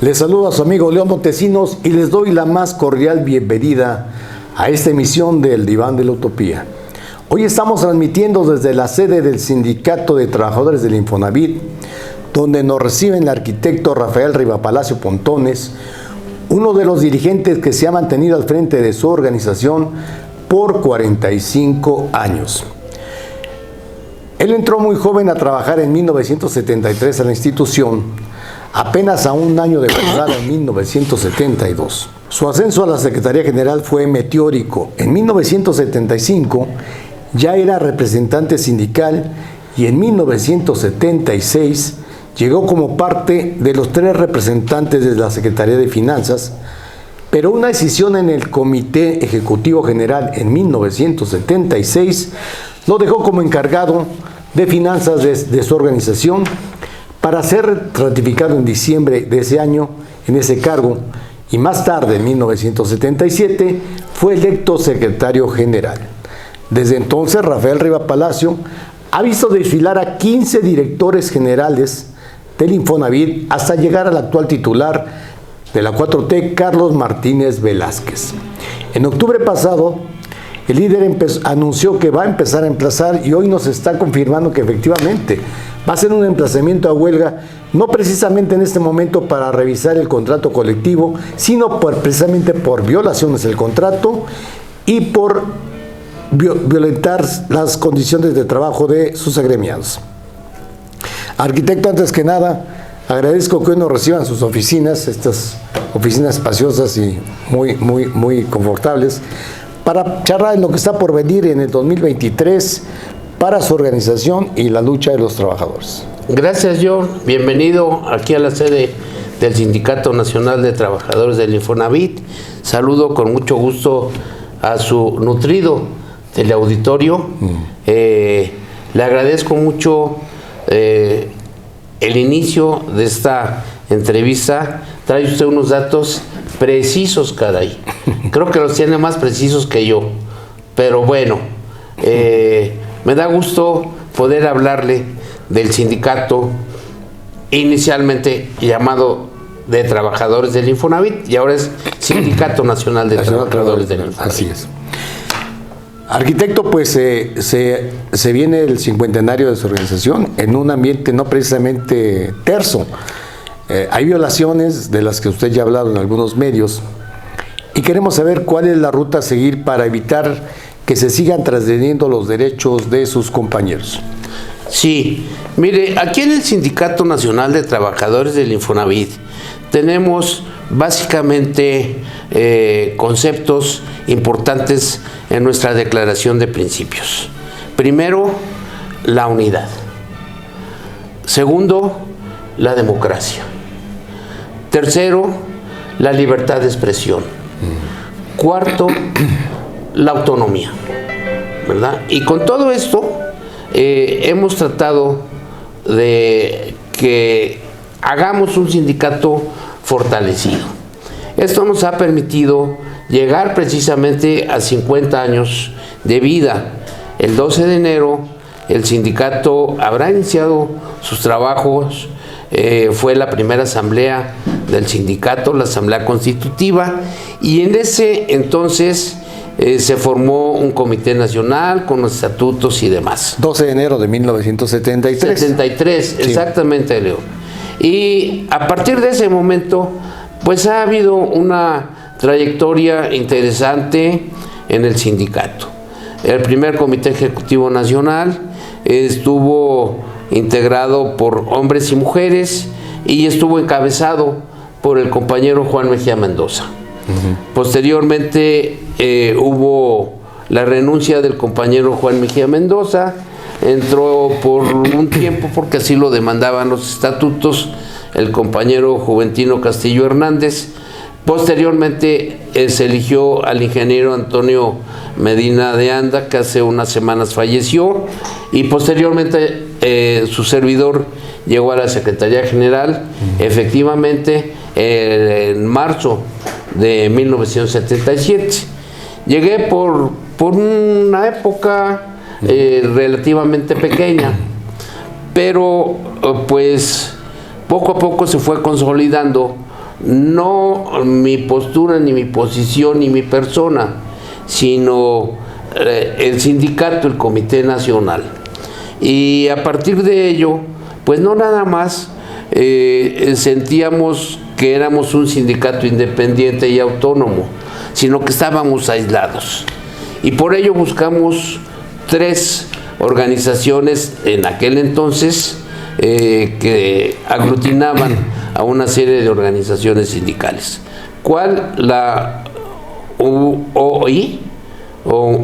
Les saludo a su amigo León Montesinos y les doy la más cordial bienvenida a esta emisión del Diván de la Utopía. Hoy estamos transmitiendo desde la sede del Sindicato de Trabajadores del Infonavit, donde nos reciben el arquitecto Rafael Rivapalacio Pontones, uno de los dirigentes que se ha mantenido al frente de su organización por 45 años. Él entró muy joven a trabajar en 1973 a la institución, apenas a un año de fundada en 1972. Su ascenso a la Secretaría General fue meteórico. En 1975 ya era representante sindical y en 1976 llegó como parte de los 3 representantes de la Secretaría de Finanzas, pero una decisión en el Comité Ejecutivo General en 1976 lo dejó como encargado de finanzas de su organización, para ser ratificado en diciembre de ese año en ese cargo, y más tarde, en 1977, fue electo secretario general. Desde entonces, Rafael Rivapalacio ha visto desfilar a 15 directores generales del Infonavit hasta llegar al actual titular de la 4T, Carlos Martínez Velázquez. En octubre pasado, el líder anunció que va a empezar a emplazar y hoy nos está confirmando que efectivamente va a ser un emplazamiento a huelga, no precisamente en este momento para revisar el contrato colectivo, sino precisamente por violaciones del contrato y por violentar las condiciones de trabajo de sus agremiados. Arquitecto, antes que nada, agradezco que hoy nos reciban sus oficinas, estas oficinas espaciosas y muy confortables, para charlar en lo que está por venir en el 2023 para su organización y la lucha de los trabajadores. Gracias, John. Bienvenido aquí a la sede del Sindicato Nacional de Trabajadores del Infonavit. Saludo con mucho gusto a su nutrido teleauditorio. Le agradezco mucho el inicio de esta entrevista. Trae usted unos datos precisos, caray. Creo que los tiene más precisos que yo. Pero bueno, me da gusto poder hablarle del sindicato inicialmente llamado de Trabajadores del Infonavit y ahora es Sindicato Nacional de Trabajadores del Infonavit. Así es. Arquitecto, pues se viene el cincuentenario de su organización en un ambiente no precisamente terso. Hay violaciones de las que usted ya ha hablado en algunos medios y queremos saber cuál es la ruta a seguir para evitar que se sigan transgrediendo los derechos de sus compañeros. Sí, mire, aquí en el Sindicato Nacional de Trabajadores del Infonavit tenemos básicamente conceptos importantes en nuestra declaración de principios. Primero, la unidad. Segundo, la democracia. Tercero, la libertad de expresión. Cuarto, la autonomía, ¿verdad? Y con todo esto hemos tratado de que hagamos un sindicato fortalecido. Esto nos ha permitido llegar precisamente a 50 años de vida. El 12 de enero el sindicato habrá iniciado sus trabajos. Fue la primera asamblea del sindicato, la asamblea constitutiva, y en ese entonces se formó un comité nacional con los estatutos y demás. 12 de enero de 1973. 73, sí. Exactamente, Leo. Y a partir de ese momento, pues ha habido una trayectoria interesante en el sindicato. El primer comité ejecutivo nacional estuvo integrado por hombres y mujeres y estuvo encabezado por el compañero Juan Mejía Mendoza. Posteriormente hubo la renuncia del compañero Juan Mejía Mendoza, entró por un tiempo, porque así lo demandaban los estatutos, el compañero Juventino Castillo Hernández. Posteriormente se eligió al ingeniero Antonio Medina de Anda, que hace unas semanas falleció, y posteriormente su servidor llegó a la Secretaría General, efectivamente en marzo de 1977. Llegué por una época relativamente pequeña, pero pues poco a poco se fue consolidando no mi postura, ni mi posición, ni mi persona, sino el sindicato, el Comité Nacional. Y a partir de ello, pues no nada más sentíamos que éramos un sindicato independiente y autónomo, sino que estábamos aislados. Y por ello buscamos 3 organizaciones en aquel entonces que aglutinaban a una serie de organizaciones sindicales. ¿Cuál? La UOI, o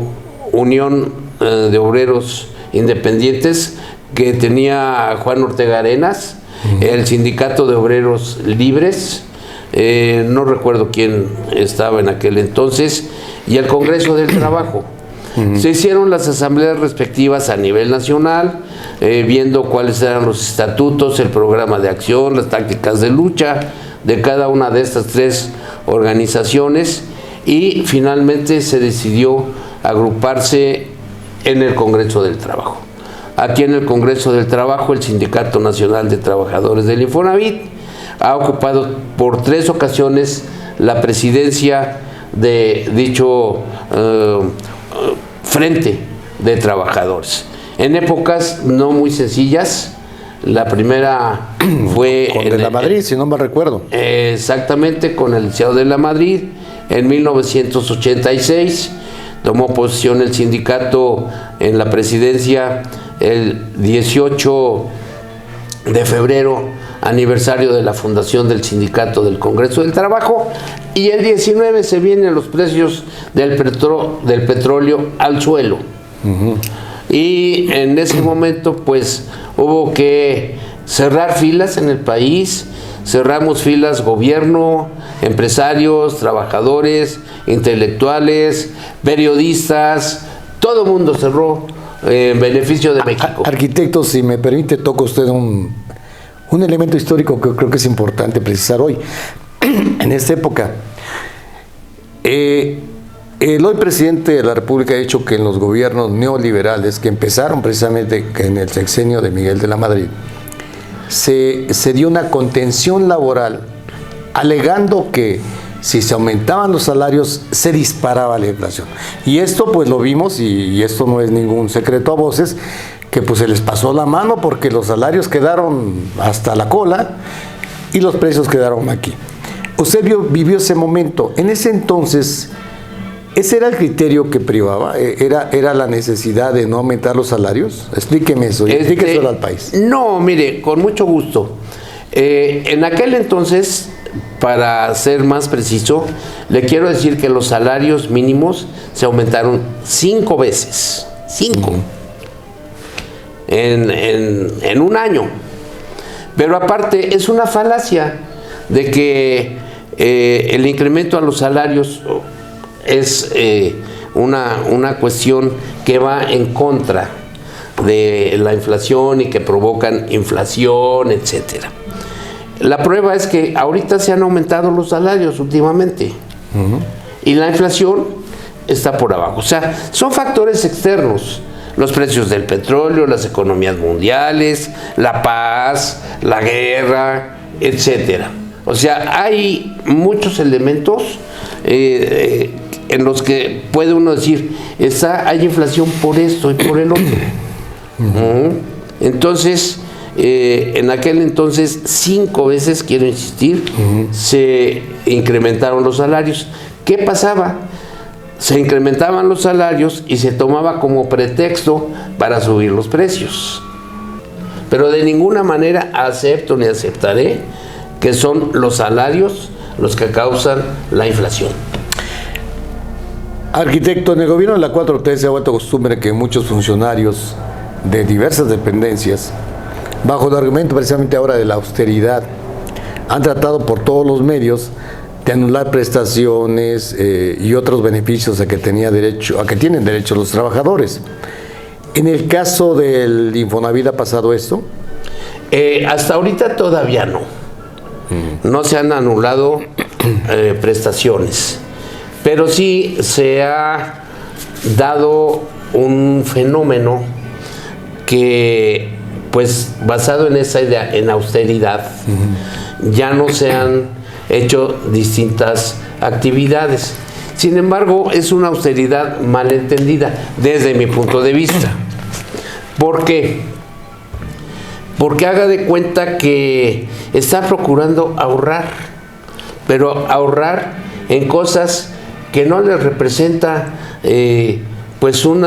Unión de Obreros Independientes, que tenía Juan Ortega Arenas, el Sindicato de Obreros Libres, no recuerdo quién estaba en aquel entonces, y el Congreso del Trabajo. Se hicieron las asambleas respectivas a nivel nacional, viendo cuáles eran los estatutos, el programa de acción, las tácticas de lucha de cada una de estas 3 organizaciones, y finalmente se decidió agruparse en el Congreso del Trabajo. Aquí en el Congreso del Trabajo, el Sindicato Nacional de Trabajadores del Infonavit ha ocupado por 3 ocasiones la presidencia de dicho Frente de Trabajadores. En épocas no muy sencillas. La primera fue con de la Madrid, si no me recuerdo. Exactamente, con el licenciado de la Madrid, en 1986. Tomó posición el sindicato en la presidencia el 18 de febrero, aniversario de la fundación del Sindicato del Congreso del Trabajo, y el 19 se vienen los precios del petróleo al suelo. Y en ese momento pues hubo que cerrar filas en el país. Cerramos filas gobierno, empresarios, trabajadores, intelectuales, periodistas, todo el mundo cerró en beneficio de México. Arquitecto, si me permite, toca usted un elemento histórico que creo que es importante precisar hoy. En esta época, el hoy presidente de la República ha dicho que en los gobiernos neoliberales, que empezaron precisamente en el sexenio de Miguel de la Madrid, se dio una contención laboral, alegando que si se aumentaban los salarios se disparaba la inflación. Y esto pues lo vimos, y esto no es ningún secreto a voces, que pues se les pasó la mano porque los salarios quedaron hasta la cola y los precios quedaron aquí. Usted vivió ese momento. En ese entonces, ¿ese era el criterio que privaba? ¿Era la necesidad de no aumentar los salarios? Explíqueme eso, explíqueselo al país. No, mire, con mucho gusto. En aquel entonces, para ser más preciso, le quiero decir que los salarios mínimos se aumentaron 5 veces. 5. En un año. Pero aparte, es una falacia de que el incremento a los salarios es una cuestión que va en contra de la inflación y que provocan inflación, etcétera. La prueba es que ahorita se han aumentado los salarios últimamente y la inflación está por abajo. O sea, son factores externos. Los precios del petróleo, las economías mundiales, la paz, la guerra, etcétera. O sea, hay muchos elementos en los que puede uno decir, hay inflación por esto y por el otro. Entonces, en aquel entonces, 5 veces, quiero insistir, se incrementaron los salarios. ¿Qué pasaba? Se incrementaban los salarios y se tomaba como pretexto para subir los precios. Pero de ninguna manera acepto ni aceptaré que son los salarios los que causan la inflación. Arquitecto, en el gobierno de la 4T se ha vuelto costumbre que muchos funcionarios de diversas dependencias, bajo el argumento precisamente ahora de la austeridad, han tratado por todos los medios de anular prestaciones y otros beneficios a que tienen derecho los trabajadores. ¿En el caso del Infonavit ha pasado esto? Hasta ahorita todavía no. No se han anulado prestaciones, pero sí se ha dado un fenómeno que, pues, basado en esa idea, en austeridad, ya no se han hecho distintas actividades. Sin embargo, es una austeridad malentendida desde mi punto de vista. ¿Por qué? Porque haga de cuenta que está procurando ahorrar, pero ahorrar en cosas que no les representa pues un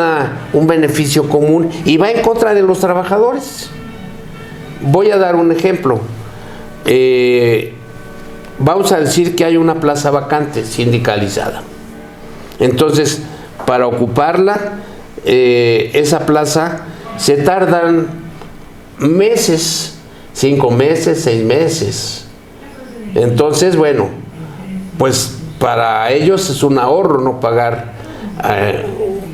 beneficio común y va en contra de los trabajadores. Voy a dar un ejemplo. Vamos a decir que hay una plaza vacante sindicalizada. Entonces, para ocuparla, esa plaza se tardan meses, 5 meses, 6 meses. Entonces, bueno, pues para ellos es un ahorro no pagar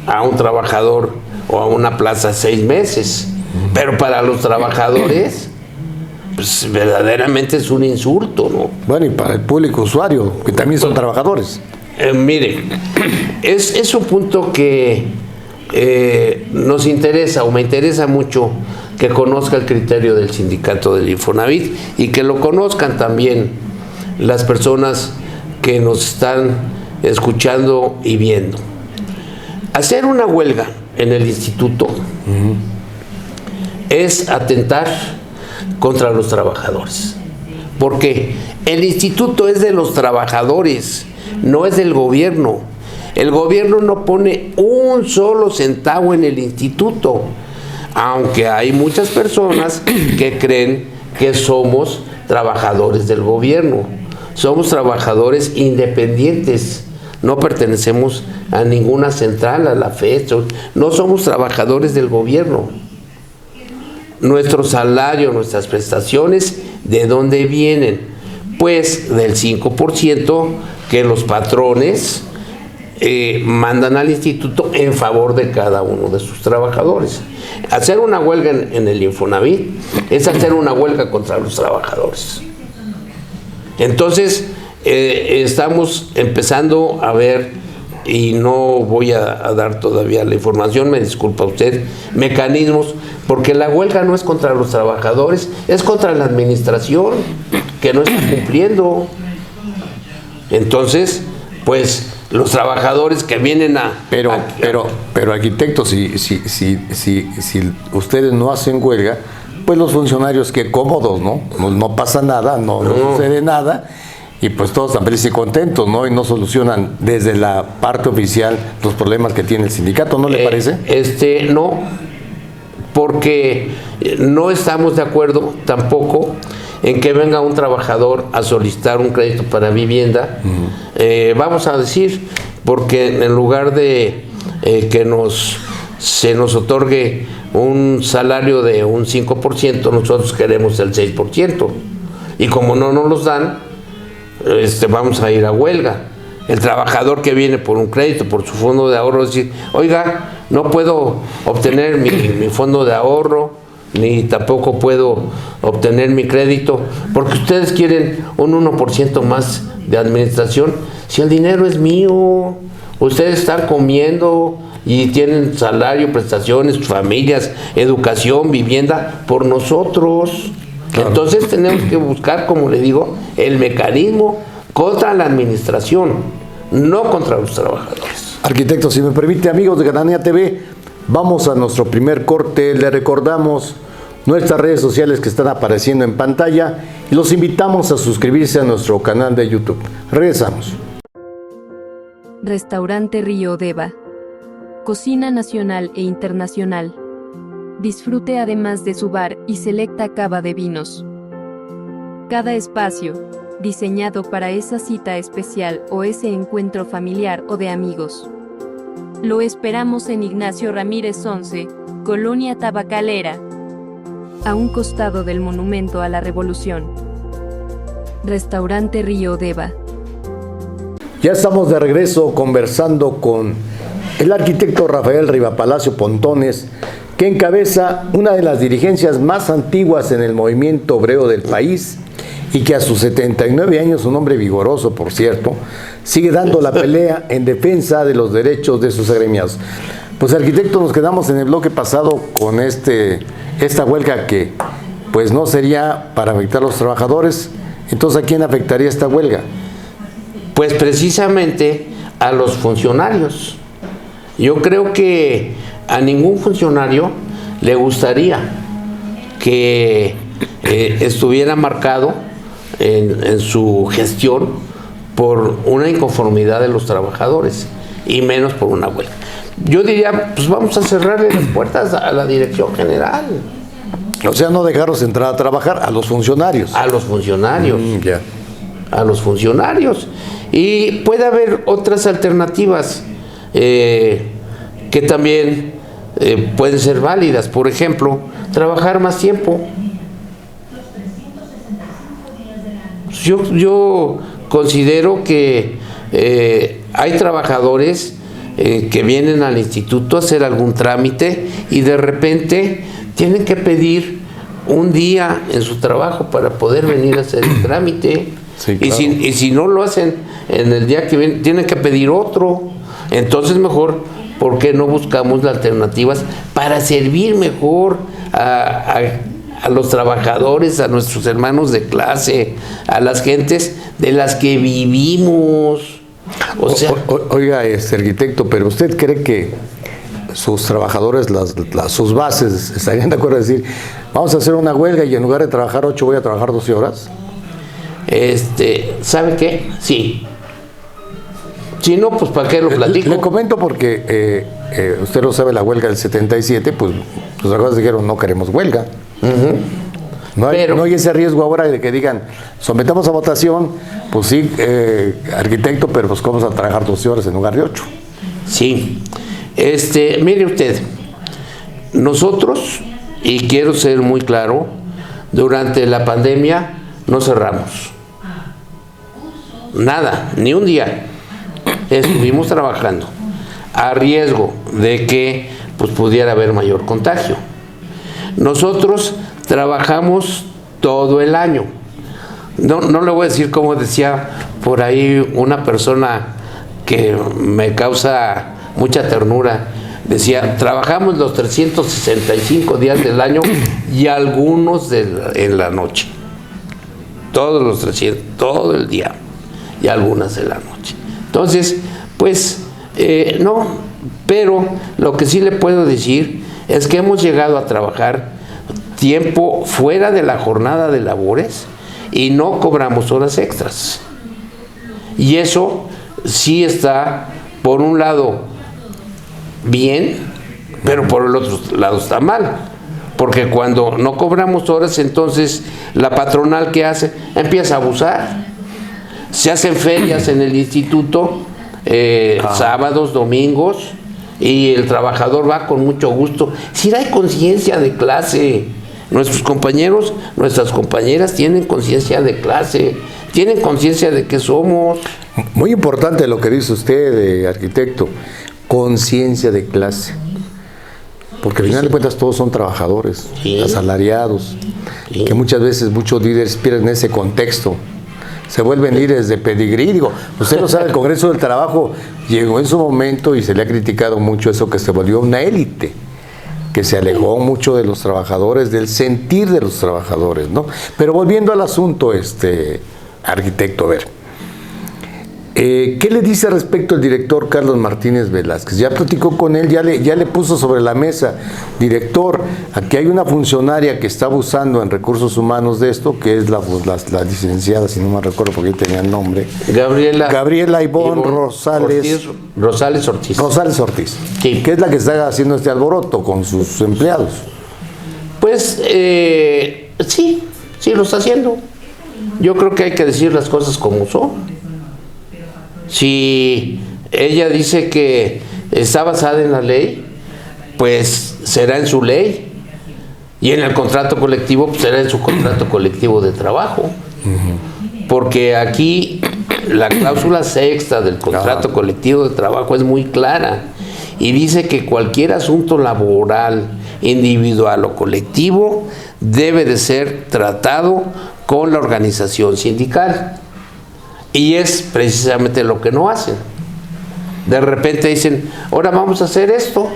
a un trabajador o a una plaza 6 meses. Pero para los trabajadores, pues verdaderamente es un insulto, ¿no? Bueno, y para el público usuario, que también son trabajadores. Mire, es un punto que nos interesa o me interesa mucho que conozca el criterio del sindicato del Infonavit y que lo conozcan también las personas que nos están escuchando y viendo. Hacer una huelga en el instituto es atentar contra los trabajadores. Porque el instituto es de los trabajadores, no es del gobierno. El gobierno no pone un solo centavo en el instituto, aunque hay muchas personas que creen que somos trabajadores del gobierno. Somos trabajadores independientes, no pertenecemos a ninguna central, a la FED, no somos trabajadores del gobierno. Nuestro salario, nuestras prestaciones, ¿de dónde vienen? Pues del 5% que los patrones mandan al instituto en favor de cada uno de sus trabajadores. Hacer una huelga en el Infonavit es hacer una huelga contra los trabajadores. Entonces, estamos empezando a ver, y no voy a dar todavía la información, me disculpa usted, mecanismos, porque la huelga no es contra los trabajadores, es contra la administración, que no está cumpliendo. Entonces, pues, los trabajadores que vienen Pero arquitecto, si ustedes no hacen huelga, pues los funcionarios que cómodos, ¿no? No pasa nada, no sucede nada, y pues todos están felices y contentos, ¿no? Y no solucionan desde la parte oficial los problemas que tiene el sindicato, ¿no le parece? No, porque no estamos de acuerdo tampoco en que venga un trabajador a solicitar un crédito para vivienda, vamos a decir, porque en lugar de que se nos otorgue un salario de un 5%, nosotros queremos el 6%, y como no nos los dan, vamos a ir a huelga. El trabajador que viene por un crédito, por su fondo de ahorro, decir, oiga, no puedo obtener mi fondo de ahorro, ni tampoco puedo obtener mi crédito, porque ustedes quieren un 1% más de administración, si el dinero es mío, ustedes están comiendo y tienen salario, prestaciones, familias, educación, vivienda, por nosotros. Claro. Entonces tenemos que buscar, como le digo, el mecanismo contra la administración, no contra los trabajadores. Arquitecto, si me permite, amigos de Cananea TV, vamos a nuestro primer corte. Le recordamos nuestras redes sociales que están apareciendo en pantalla y los invitamos a suscribirse a nuestro canal de YouTube. Regresamos. Restaurante Río Deva. Cocina nacional e internacional. Disfrute además de su bar y selecta cava de vinos. Cada espacio, diseñado para esa cita especial o ese encuentro familiar o de amigos. Lo esperamos en Ignacio Ramírez 11, Colonia Tabacalera, a un costado del Monumento a la Revolución. Restaurante Río Deva. Ya estamos de regreso conversando con el arquitecto Rafael Rivapalacio Pontones, que encabeza una de las dirigencias más antiguas en el movimiento obrero del país y que a sus 79 años, un hombre vigoroso por cierto, sigue dando la pelea en defensa de los derechos de sus agremiados. Pues arquitecto, nos quedamos en el bloque pasado con esta huelga que pues no sería para afectar a los trabajadores, Entonces, ¿a quién afectaría esta huelga? Pues precisamente a los funcionarios. Yo creo que a ningún funcionario le gustaría que estuviera marcado en su gestión por una inconformidad de los trabajadores y menos por una huelga. Yo diría, pues vamos a cerrarle las puertas a la dirección general. O sea, no dejarlos entrar a trabajar, a los funcionarios. A los funcionarios. Ya. A los funcionarios. Y puede haber otras alternativas que también pueden ser válidas. Por ejemplo, trabajar más tiempo. Yo considero que hay trabajadores que vienen al instituto a hacer algún trámite y de repente tienen que pedir un día en su trabajo para poder venir a hacer el trámite. Sí, claro. Y si no lo hacen en el día que viene, tienen que pedir otro. Entonces mejor, ¿por qué no buscamos las alternativas para servir mejor a los trabajadores, a nuestros hermanos de clase, a las gentes de las que vivimos? O sea, oiga, arquitecto, pero ¿usted cree que sus trabajadores, sus bases, estarían de acuerdo en decir, vamos a hacer una huelga y en lugar de trabajar 8 voy a trabajar 12 horas? ¿Sabe qué? Sí. Si no, pues ¿para qué lo platico? Le comento porque usted lo sabe, la huelga del 77, pues los trabajadores dijeron no queremos huelga. No hay ese riesgo ahora de que digan, sometamos a votación, pues sí, arquitecto, pero pues vamos a trabajar 12 horas en lugar de 8. Sí. Mire usted, nosotros, y quiero ser muy claro, durante la pandemia no cerramos. Nada, ni un día. Estuvimos trabajando a riesgo de que pues, pudiera haber mayor contagio. Nosotros trabajamos todo el año. No le voy a decir como decía por ahí una persona que me causa mucha ternura. Decía, trabajamos los 365 días del año y algunos en la noche. Todos los 300, todo el día y algunas en la noche. Entonces, pues, no, pero lo que sí le puedo decir es que hemos llegado a trabajar tiempo fuera de la jornada de labores y no cobramos horas extras. Y eso sí está, por un lado, bien, pero por el otro lado está mal. Porque cuando no cobramos horas, entonces la patronal, ¿qué hace? Empieza a abusar. Se hacen ferias en el instituto, sábados, domingos, y el trabajador va con mucho gusto. Si hay conciencia de clase, nuestros compañeros, nuestras compañeras tienen conciencia de clase, tienen conciencia de qué somos. Muy importante lo que dice usted, arquitecto, conciencia de clase. Porque al final de cuentas todos son trabajadores, sí, asalariados, sí, que muchas veces muchos líderes pierden ese contexto. Se vuelven líderes de pedigrí. Digo, usted lo sabe, el Congreso del Trabajo llegó en su momento y se le ha criticado mucho eso, que se volvió una élite, que se alejó mucho de los trabajadores, del sentir de los trabajadores, ¿no? Pero volviendo al asunto, arquitecto, a ver, ¿qué le dice respecto el director Carlos Martínez Velázquez? Ya platicó con él, ya le puso sobre la mesa, director, aquí hay una funcionaria que está abusando en recursos humanos de esto, que es la licenciada, si no me recuerdo porque tenía el nombre, Gabriela Ivonne Rosales Ortiz, sí, que es la que está haciendo este alboroto con sus empleados. Pues sí lo está haciendo. Yo creo que hay que decir las cosas como son. Si ella dice que está basada en la ley, pues será en su ley, y en el contrato colectivo, pues será en su contrato colectivo de trabajo. Porque aquí la cláusula sexta del contrato colectivo de trabajo es muy clara y dice que cualquier asunto laboral, individual o colectivo debe de ser tratado con la organización sindical. Y es precisamente lo que no hacen. De repente dicen, ahora vamos a hacer esto.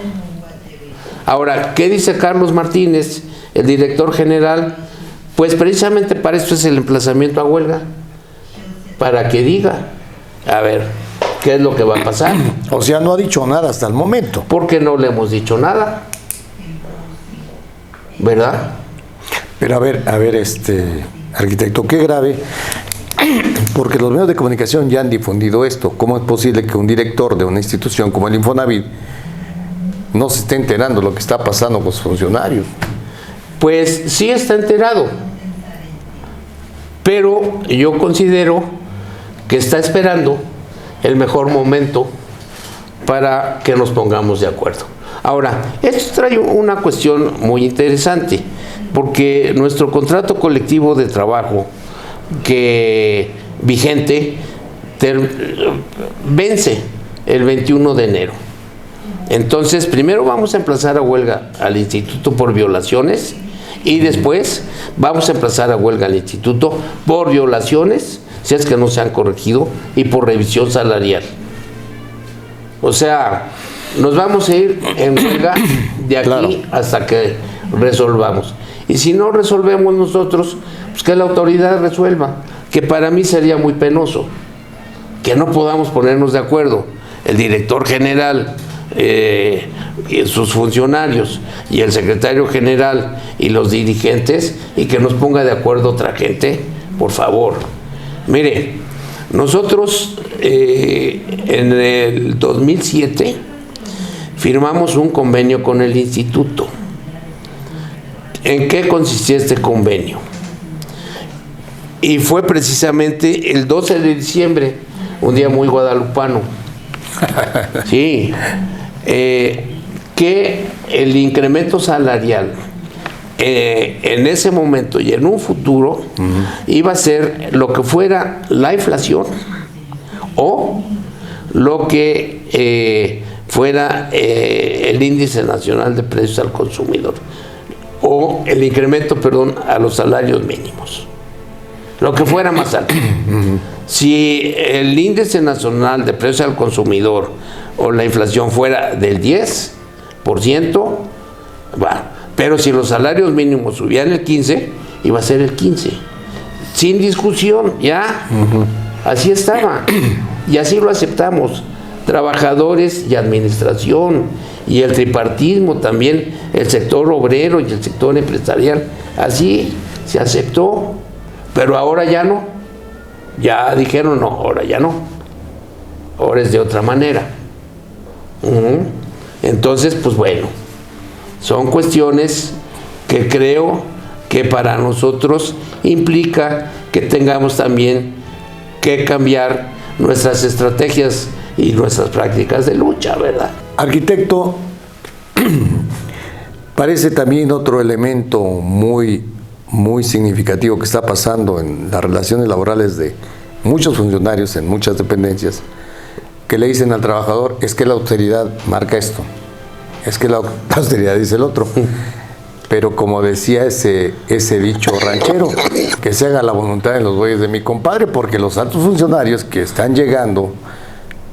Ahora, ¿qué dice Carlos Martínez, el director general? Pues precisamente para esto es el emplazamiento a huelga, para que diga, a ver, ¿qué es lo que va a pasar? O sea, no ha dicho nada hasta el momento. Porque no le hemos dicho nada, ¿verdad? Pero a ver, arquitecto, qué grave, porque los medios de comunicación ya han difundido esto. ¿Cómo es posible que un director de una institución como el Infonavit no se esté enterando de lo que está pasando con sus funcionarios? Pues sí está enterado, pero yo considero que está esperando el mejor momento para que nos pongamos de acuerdo. Ahora, esto trae una cuestión muy interesante, porque nuestro contrato colectivo de trabajo que vigente vence el 21 de enero. Entonces, primero vamos a emplazar a huelga al instituto por violaciones y después vamos a emplazar a huelga al instituto por violaciones, si es que no se han corregido, y por revisión salarial. O sea, nos vamos a ir en huelga de aquí hasta que resolvamos. Y si no resolvemos nosotros, pues que la autoridad resuelva, que para mí sería muy penoso, que no podamos ponernos de acuerdo, el director general, sus funcionarios y el secretario general y los dirigentes, y que nos ponga de acuerdo otra gente, por favor. Mire, nosotros en el 2007 firmamos un convenio con el instituto. ¿En qué consistía este convenio? Y fue precisamente el 12 de diciembre, un día muy guadalupano. Sí, que el incremento salarial en ese momento y en un futuro iba a ser lo que fuera la inflación o lo que fuera el índice nacional de precios al consumidor o el incremento, perdón, a los salarios mínimos, lo que fuera más alto. Si el índice nacional de precios al consumidor o la inflación fuera del 10%, va. Pero si los salarios mínimos subían el 15%, iba a ser el 15%. Sin discusión, ya. Así estaba. Y así lo aceptamos. Trabajadores y administración, y el tripartismo también, el sector obrero y el sector empresarial. Así se aceptó. Pero ahora ya no. Ya dijeron, no, ahora ya no. Ahora es de otra manera. Entonces, pues bueno, son cuestiones que creo que para nosotros implica que tengamos también que cambiar nuestras estrategias y nuestras prácticas de lucha, ¿verdad? Arquitecto, parece también otro elemento muy significativo que está pasando en las relaciones laborales de muchos funcionarios en muchas dependencias, que le dicen al trabajador, es que la austeridad marca esto, es que la austeridad dice el otro. Pero como decía ese dicho ranchero, que se haga la voluntad en los bueyes de mi compadre, porque los altos funcionarios que están llegando,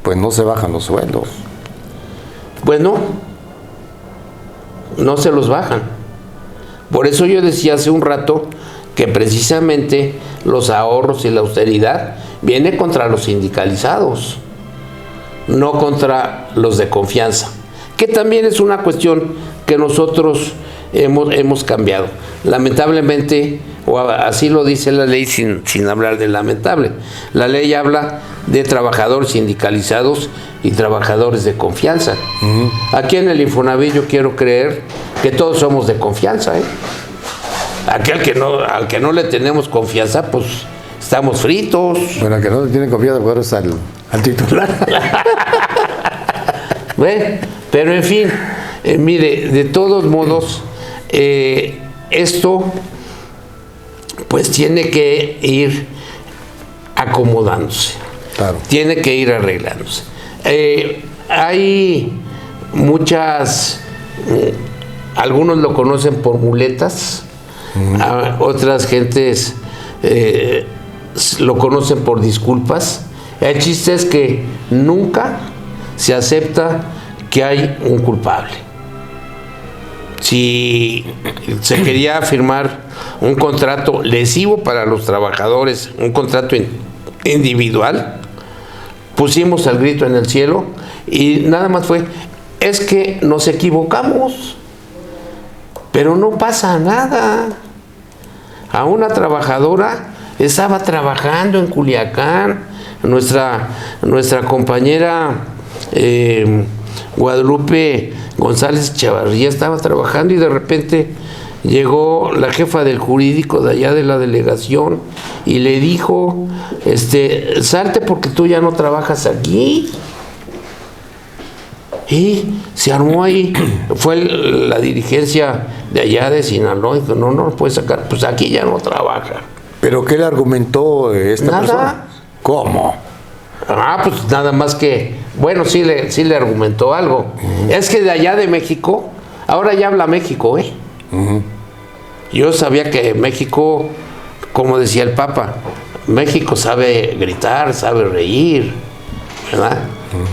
pues no se bajan los sueldos. Pues no se los bajan. Por eso yo decía hace un rato que precisamente los ahorros y la austeridad viene contra los sindicalizados, no contra los de confianza, que también es una cuestión que nosotros hemos cambiado. Lamentablemente, o así lo dice la ley sin hablar de lamentable, la ley habla de trabajadores sindicalizados y trabajadores de confianza. Aquí en el Infonavit yo quiero creer que todos somos de confianza, al que no le tenemos confianza, pues estamos fritos. Bueno, al que no le tiene confianza, pues es al titular. Bueno, pero en fin, mire, de todos modos, esto pues tiene que ir acomodándose, claro. Tiene que ir arreglándose. Hay muchas, algunos lo conocen por muletas, otras gentes lo conocen por disculpas. El chiste es que nunca se acepta que hay un culpable. si se quería firmar un contrato lesivo para los trabajadores, un contrato individual, pusimos el grito en el cielo y nada más fue, es que nos equivocamos, pero no pasa nada. A una trabajadora estaba trabajando en Culiacán, nuestra compañera Guadalupe González Chavarría estaba trabajando y de repente llegó la jefa del jurídico de allá de la delegación y le dijo, salte porque tú ya no trabajas aquí. Y se armó ahí, fue la dirigencia de allá de Sinaloa y dijo, no lo puedes sacar, pues aquí ya no trabaja. ¿Pero qué le argumentó esta persona? ¿Cómo? Pues nada más que, bueno, sí le argumentó algo. Es que de allá de México, ahora ya habla México, ¿eh? Yo sabía que México, como decía el Papa, México sabe gritar, sabe reír, ¿verdad?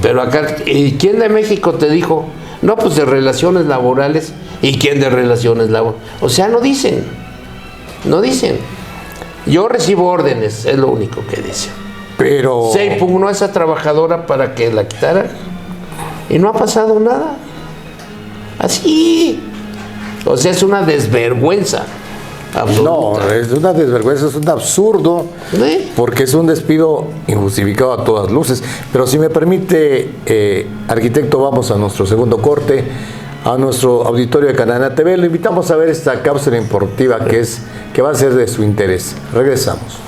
Pero acá, ¿y quién de México te dijo? No, pues de relaciones laborales. ¿Y quién de relaciones laborales? O sea, no dicen. Yo recibo órdenes, es lo único que dicen. Pero... Se impugnó a esa trabajadora para que la quitaran y no ha pasado nada. Así. O sea, es una desvergüenza absoluta. No, es una desvergüenza, es un absurdo, porque es un despido injustificado a todas luces. Pero si me permite, arquitecto, vamos a nuestro segundo corte, a nuestro auditorio de Canana TV. Lo invitamos a ver esta cápsula informativa que va a ser de su interés. Regresamos.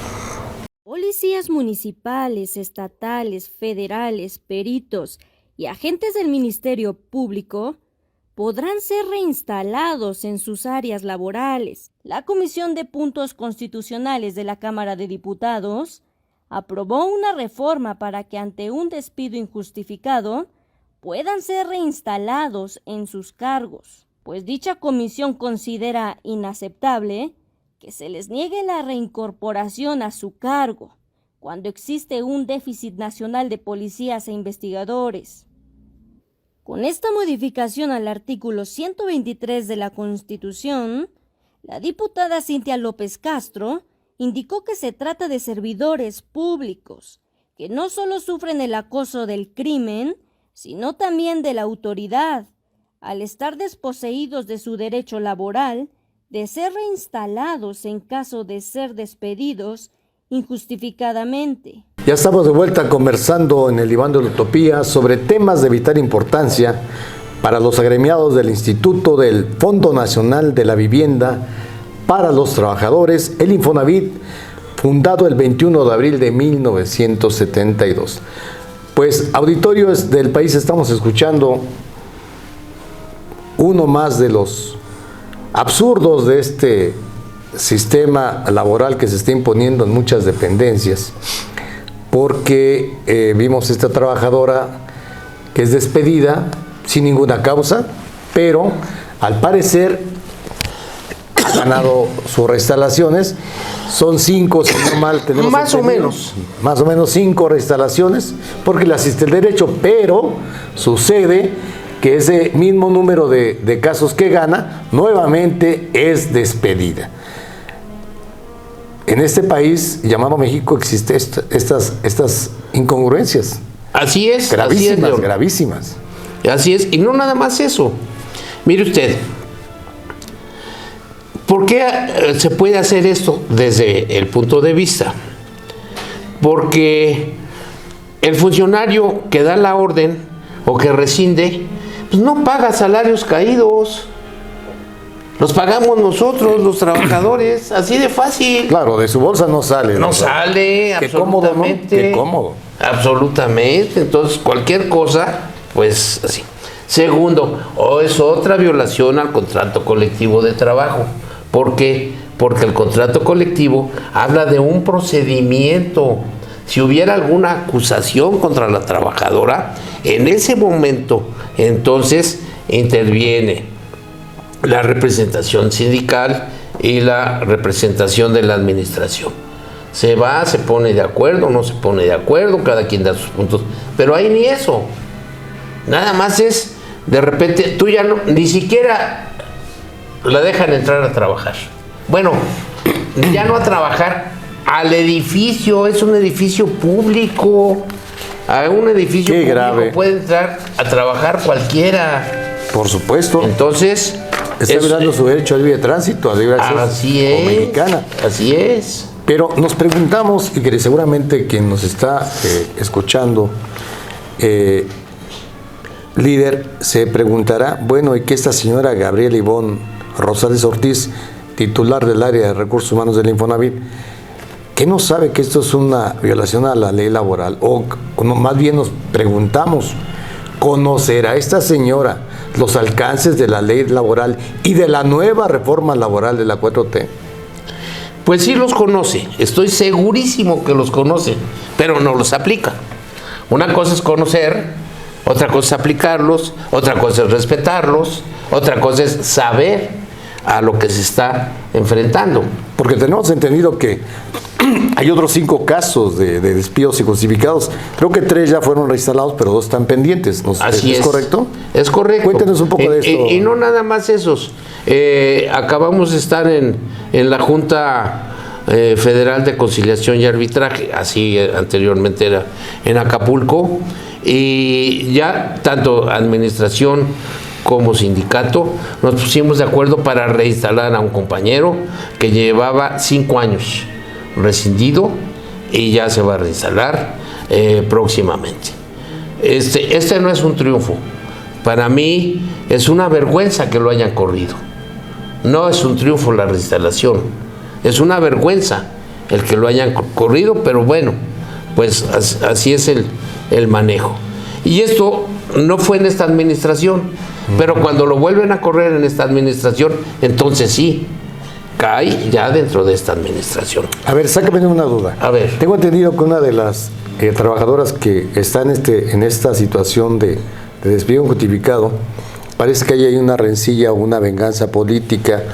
Policías municipales, estatales, federales, peritos y agentes del Ministerio Público podrán ser reinstalados en sus áreas laborales. La Comisión de Puntos Constitucionales de la Cámara de Diputados aprobó una reforma para que ante un despido injustificado puedan ser reinstalados en sus cargos, pues dicha comisión considera inaceptable que se les niegue la reincorporación a su cargo cuando existe un déficit nacional de policías e investigadores. Con esta modificación al artículo 123 de la Constitución, la diputada Cintia López Castro indicó que se trata de servidores públicos, que no solo sufren el acoso del crimen, sino también de la autoridad, al estar desposeídos de su derecho laboral de ser reinstalados en caso de ser despedidos injustificadamente. Ya estamos de vuelta conversando en el Diván de la Utopía sobre temas de vital importancia para los agremiados del Instituto del Fondo Nacional de la Vivienda para los Trabajadores, el Infonavit, fundado el 21 de abril de 1972. Pues, auditorios del país, estamos escuchando uno más de los absurdos de este sistema laboral que se está imponiendo en muchas dependencias, porque vimos esta trabajadora que es despedida sin ninguna causa, pero al parecer ha ganado sus reinstalaciones. Son 5, si no mal tenemos más o menos 5 reinstalaciones, porque le asiste el derecho, pero sucede que ese mismo número de casos que gana, nuevamente es despedida. En este país llamado México existen estas incongruencias. Así es. Gravísimas, gravísimas. Así es, y no nada más eso. Mire usted, ¿por qué se puede hacer esto desde el punto de vista? Porque el funcionario que da la orden o que rescinde, pues no paga salarios caídos. Los pagamos nosotros, los trabajadores, así de fácil. Claro, de su bolsa no sale. No sale, qué cómodo, ¿no? Qué cómodo. Absolutamente. Entonces, cualquier cosa, pues así. Segundo, es otra violación al contrato colectivo de trabajo. ¿Por qué? Porque el contrato colectivo habla de un procedimiento. Si hubiera alguna acusación contra la trabajadora, en ese momento, entonces interviene la representación sindical y la representación de la administración. Se va, se pone de acuerdo, no se pone de acuerdo, cada quien da sus puntos, pero ahí ni eso. Nada más es, de repente, tú ya no, ni siquiera la dejan entrar a trabajar. Bueno, ya no a trabajar, al edificio, es un edificio público. A un edificio Qué público grave. puede entrar a trabajar cualquiera. Por supuesto. Entonces, Está violando su derecho al libre tránsito, al libre acceso así como es. mexicana. Así es. Pero nos preguntamos, y que seguramente quien nos está escuchando, líder, se preguntará, bueno, ¿y qué esta señora Gabriela Ivonne Rosales Ortiz, titular del área de recursos humanos del Infonavit, que no sabe que esto es una violación a la ley laboral? O más bien nos preguntamos, ¿conocerá esta señora los alcances de la ley laboral y de la nueva reforma laboral de la 4T? Pues sí los conoce, estoy segurísimo que los conoce, pero no los aplica. Una cosa es conocer, otra cosa es aplicarlos, otra cosa es respetarlos, otra cosa es saber a lo que se está enfrentando. Porque tenemos entendido que hay otros 5 casos de despidos injustificados. Creo que 3 ya fueron reinstalados, pero 2 están pendientes. Así ¿Es correcto? Es correcto. Cuéntenos un poco de esto. Y no nada más esos. Acabamos de estar en la Junta Federal de Conciliación y Arbitraje, así anteriormente era en Acapulco, y ya tanto administración como sindicato nos pusimos de acuerdo para reinstalar a un compañero que llevaba 5 años rescindido y ya se va a reinstalar próximamente. Este no es un triunfo. Para mí es una vergüenza que lo hayan corrido. No es un triunfo la reinstalación. Es una vergüenza el que lo hayan corrido, pero bueno, pues así es el manejo. Y esto no fue en esta administración, pero cuando lo vuelven a correr en esta administración, entonces sí, cae ya dentro de esta administración. A ver, sácame una duda. A ver. Tengo entendido que una de las trabajadoras que está en esta situación de despido injustificado, parece que hay una rencilla o una venganza política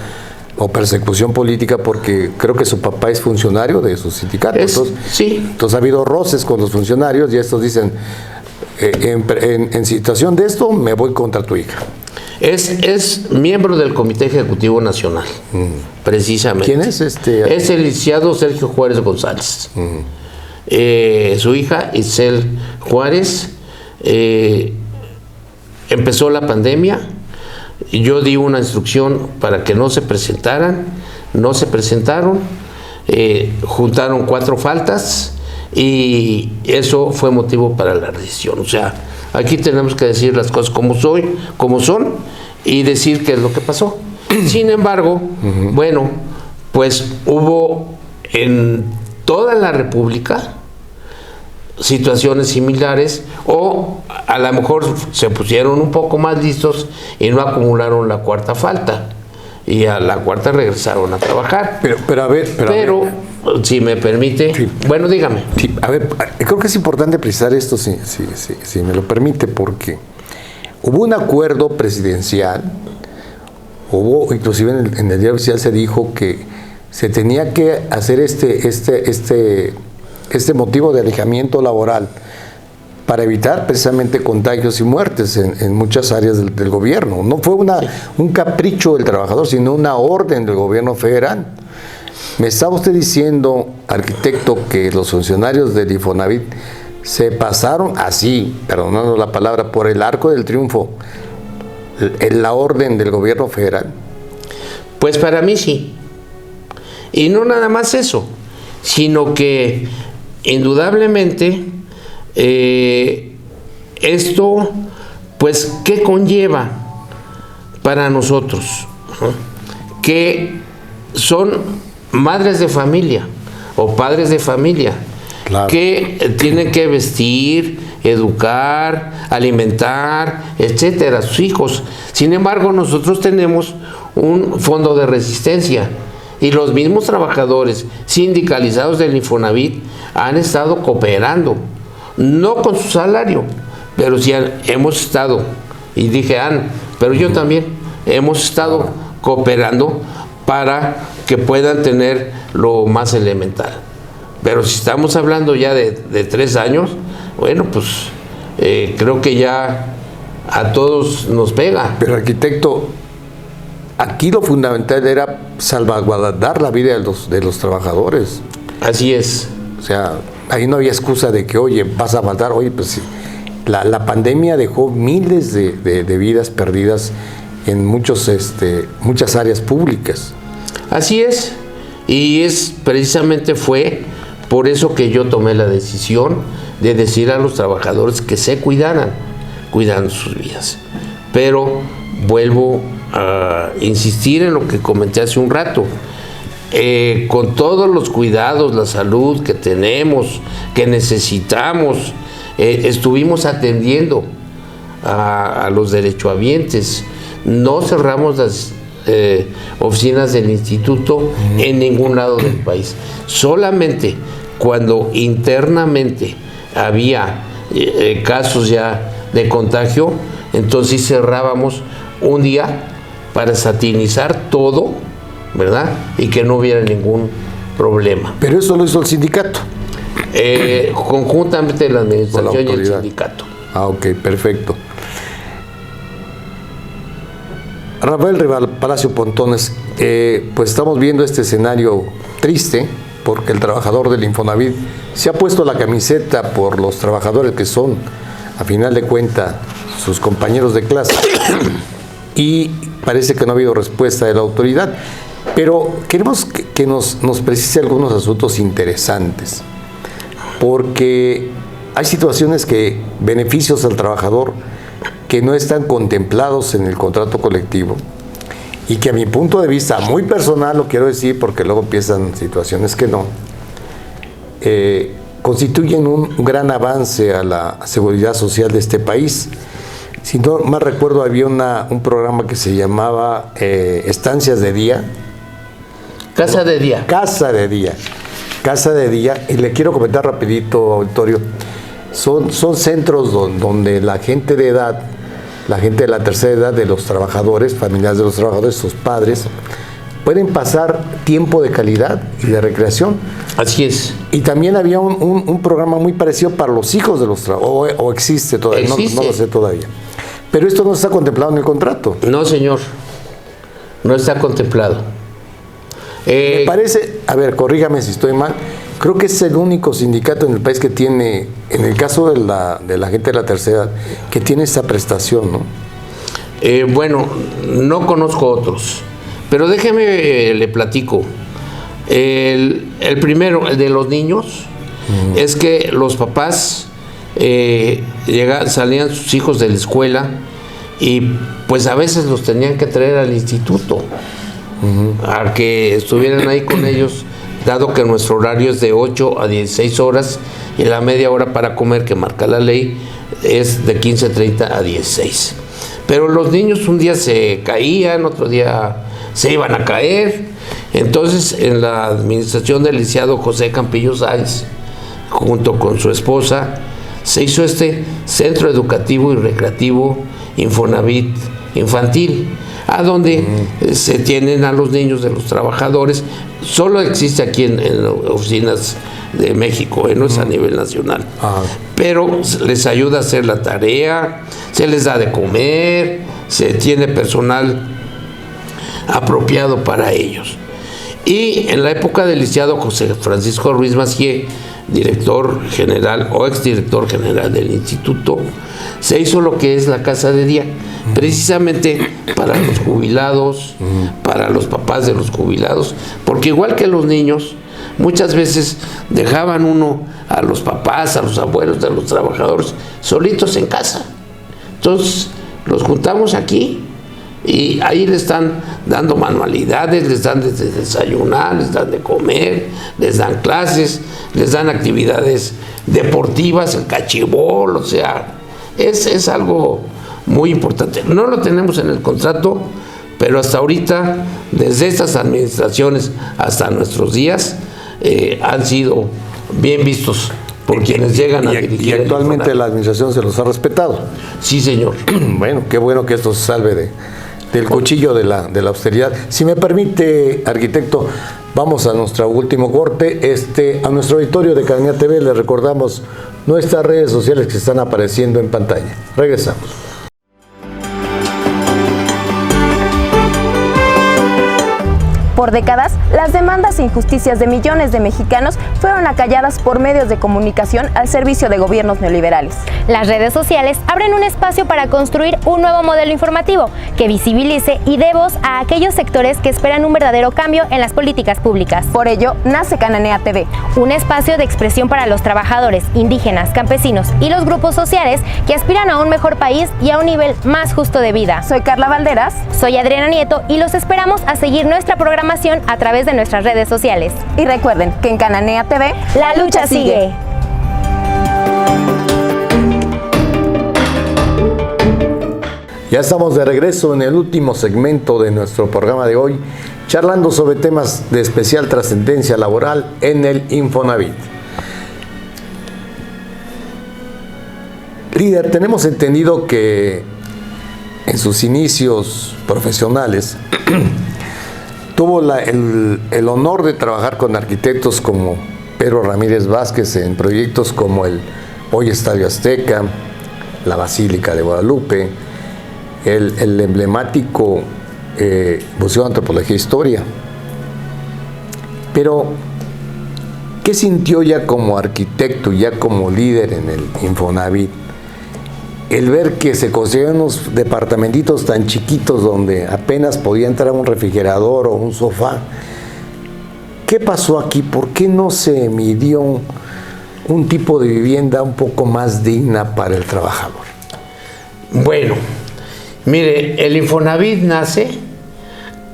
o persecución política, porque creo que su papá es funcionario de su sindicato. Entonces ha habido roces con los funcionarios y estos dicen, en situación de esto me voy contra tu hija. Es miembro del Comité Ejecutivo Nacional, precisamente. ¿Quién es Es el licenciado Sergio Juárez González. Su hija, Isel Juárez, empezó la pandemia. Yo di una instrucción para que no se presentaran, no se presentaron, juntaron 4 faltas y eso fue motivo para la decisión. O sea, aquí tenemos que decir las cosas como son y decir qué es lo que pasó. Sin embargo, bueno, pues hubo en toda la República situaciones similares, o a lo mejor se pusieron un poco más listos y no acumularon la 4ª falta y a la 4ª regresaron a trabajar. Pero si me permite, sí. Bueno, dígame. Sí, a ver, creo que es importante precisar esto, si me lo permite, porque hubo un acuerdo presidencial, inclusive en el diario oficial se dijo que se tenía que hacer este motivo de alejamiento laboral para evitar precisamente contagios y muertes en muchas áreas del gobierno. No fue un capricho del trabajador, sino una orden del gobierno federal. ¿Me estaba usted diciendo, arquitecto, que los funcionarios del Infonavit se pasaron así, perdonando la palabra, por el arco del triunfo en la orden del gobierno federal? Pues para mí sí. Y no nada más eso, sino que indudablemente esto, pues, ¿qué conlleva para nosotros? Que son madres de familia o padres de familia, claro, que tienen que vestir, educar, alimentar, etcétera, a sus hijos. Sin embargo, nosotros tenemos un fondo de resistencia y los mismos trabajadores sindicalizados del Infonavit han estado cooperando, no con su salario, pero sí hemos estado, y dije pero yo también, hemos estado cooperando para que puedan tener lo más elemental. Pero si estamos hablando ya de 3 años, bueno, pues creo que ya a todos nos pega. Pero, arquitecto, aquí lo fundamental era salvaguardar la vida de los trabajadores. Así es. O sea, ahí no había excusa de que, oye, vas a faltar. Oye, pues sí, la pandemia dejó miles de vidas perdidas en muchas áreas públicas. Así es. Y precisamente fue por eso que yo tomé la decisión de decir a los trabajadores que se cuidaran sus vidas. Pero vuelvo a insistir en lo que comenté hace un rato. Con todos los cuidados, la salud que tenemos, que necesitamos, estuvimos atendiendo a los derechohabientes. No cerramos las oficinas del instituto en ningún lado del país. Solamente cuando internamente había casos ya de contagio, entonces cerrábamos un día para satinizar todo, ¿verdad? Y que no hubiera ningún problema. Pero eso lo hizo el sindicato. Conjuntamente la administración y el sindicato. Ah, ok, perfecto. Rafael Rival Palacio Pontones, pues estamos viendo este escenario triste porque el trabajador del Infonavit se ha puesto la camiseta por los trabajadores que son, a final de cuentas, sus compañeros de clase y parece que no ha habido respuesta de la autoridad. Pero queremos que nos precise algunos asuntos interesantes, porque hay situaciones que beneficios al trabajador que no están contemplados en el contrato colectivo y que a mi punto de vista muy personal, lo quiero decir porque luego empiezan situaciones que no, constituyen un gran avance a la seguridad social de este país. Si no mal recuerdo, había un programa que se llamaba Estancias de Día. Casa de Día. Casa de Día, y le quiero comentar rapidito, auditorio, son centros donde la gente de edad, la gente de la tercera edad de los trabajadores, familiares de los trabajadores, sus padres, pueden pasar tiempo de calidad y de recreación. Así es. Y también había un programa muy parecido para los hijos de los trabajadores, o existe todavía, existe. No lo sé todavía. Pero esto no está contemplado en el contrato. No, señor, no está contemplado. Me parece, a ver, corrígame si estoy mal, creo que es el único sindicato en el país que tiene, en el caso de la gente de la tercera edad, que tiene esta prestación, ¿no? Bueno, no conozco otros, pero déjeme, le platico. El primero, el de los niños, es que los papás salían sus hijos de la escuela y pues a veces los tenían que traer al instituto a que estuvieran ahí con ellos, dado que nuestro horario es de 8 a 16 horas y la media hora para comer que marca la ley es de 15:30 a 16. Pero los niños un día se caían, otro día se iban a caer. Entonces, en la administración del licenciado José Campillo Sáenz, junto con su esposa, se hizo este Centro Educativo y Recreativo Infonavit Infantil, a donde se tienen a los niños de los trabajadores. Solo existe aquí en oficinas de México, no es a nivel nacional. Pero les ayuda a hacer la tarea, se les da de comer, se tiene personal apropiado para ellos. Y en la época del licenciado José Francisco Ruiz Macié, director general o exdirector general del instituto, se hizo lo que es la Casa de Día, precisamente para los jubilados, para los papás de los jubilados, porque igual que los niños, muchas veces dejaban a los papás, a los abuelos de los trabajadores, solitos en casa. Entonces, los juntamos aquí y ahí les están dando manualidades, les dan de desayunar, les dan de comer, les dan clases, les dan actividades deportivas, el cachibol, o sea, es algo muy importante. No lo tenemos en el contrato, pero hasta ahorita, desde estas administraciones hasta nuestros días, han sido bien vistos por quienes llegan a dirigir. Y actualmente la administración se los ha respetado. Sí, señor. Bueno, qué bueno que esto se salve del cuchillo de la austeridad. Si me permite, arquitecto, vamos a nuestro último corte. A nuestro auditorio de Cadena TV le recordamos nuestras redes sociales que están apareciendo en pantalla. Regresamos. Por décadas, las demandas e injusticias de millones de mexicanos fueron acalladas por medios de comunicación al servicio de gobiernos neoliberales. Las redes sociales abren un espacio para construir un nuevo modelo informativo que visibilice y dé voz a aquellos sectores que esperan un verdadero cambio en las políticas públicas. Por ello, nace Cananea TV, un espacio de expresión para los trabajadores, indígenas, campesinos y los grupos sociales que aspiran a un mejor país y a un nivel más justo de vida. Soy Carla Valderas. Soy Adriana Nieto y los esperamos a seguir nuestra programación a través de nuestras redes sociales. Y recuerden que en Cananea TV, la lucha sigue. Ya estamos de regreso en el último segmento de nuestro programa de hoy, charlando sobre temas de especial trascendencia laboral en el Infonavit. Líder, tenemos entendido que en sus inicios profesionales tuvo el honor de trabajar con arquitectos como Pedro Ramírez Vázquez en proyectos como el hoy Estadio Azteca, la Basílica de Guadalupe, el emblemático Museo de Antropología e Historia. Pero, ¿qué sintió ya como arquitecto, ya como líder en el Infonavit, el ver que se construían unos departamentitos tan chiquitos donde apenas podía entrar un refrigerador o un sofá? ¿Qué pasó aquí? ¿Por qué no se midió un tipo de vivienda un poco más digna para el trabajador? Bueno, mire, el Infonavit nace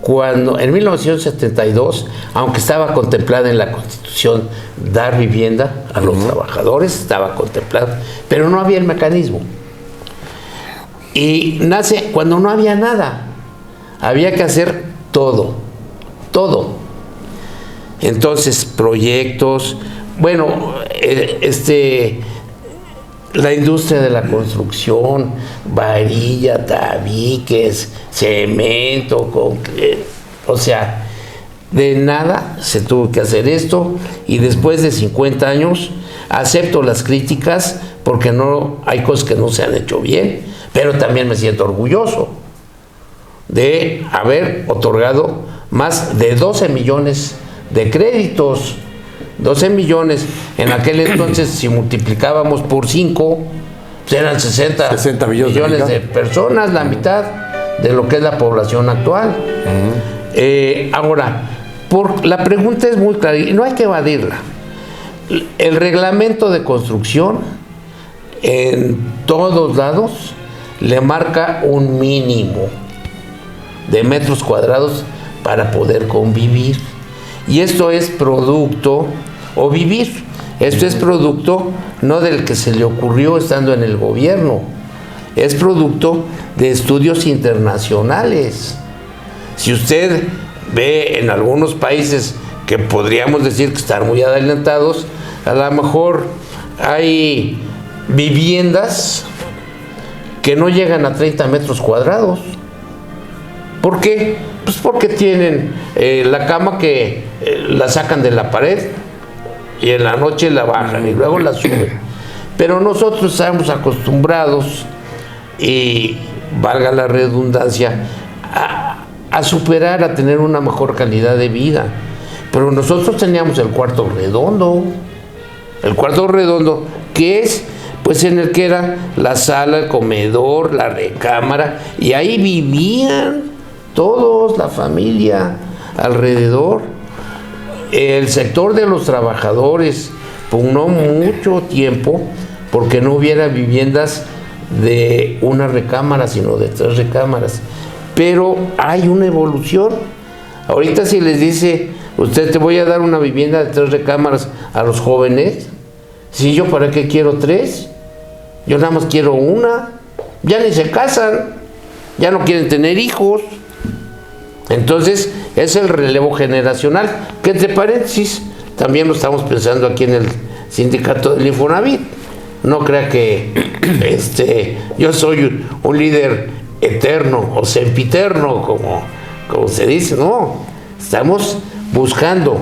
cuando, en 1972, aunque estaba contemplada en la Constitución dar vivienda a los trabajadores, estaba contemplado, pero no había el mecanismo. Y nace cuando no había nada, había que hacer todo. Entonces, proyectos, bueno, la industria de la construcción, varilla, tabiques, cemento, concreto, o sea, de nada se tuvo que hacer esto, y después de 50 años acepto las críticas porque no hay cosas que no se han hecho bien, pero también me siento orgulloso de haber otorgado más de 12 millones de créditos. 12 millones, en aquel entonces, si multiplicábamos por 5, pues eran 60 millones de personas, la mitad de lo que es la población actual. Ahora, la pregunta es muy clara y no hay que evadirla. El reglamento de construcción en todos lados le marca un mínimo de metros cuadrados para poder convivir. Y esto es producto, o vivir, esto es producto no del que se le ocurrió estando en el gobierno, es producto de estudios internacionales. Si usted ve en algunos países que podríamos decir que están muy adelantados, a lo mejor hay viviendas que no llegan a 30 metros cuadrados. ¿Por qué? Pues porque tienen la cama que la sacan de la pared y en la noche la bajan y luego la suben. Pero nosotros estamos acostumbrados, y valga la redundancia, a superar, a tener una mejor calidad de vida. Pero nosotros teníamos el cuarto redondo que es pues en el que era la sala, el comedor, la recámara, y ahí vivían todos, la familia alrededor. El sector de los trabajadores pugnó mucho tiempo porque no hubiera viviendas de una recámara, sino de 3 recámaras. Pero hay una evolución. Ahorita si les dice, usted, te voy a dar una vivienda de 3 recámaras a los jóvenes, si yo para qué quiero 3, yo nada más quiero una, ya ni se casan, ya no quieren tener hijos. Entonces es el relevo generacional, que entre paréntesis también lo estamos pensando aquí en el sindicato del Infonavit. No crea que yo soy un líder eterno o sempiterno, como se dice. No, estamos buscando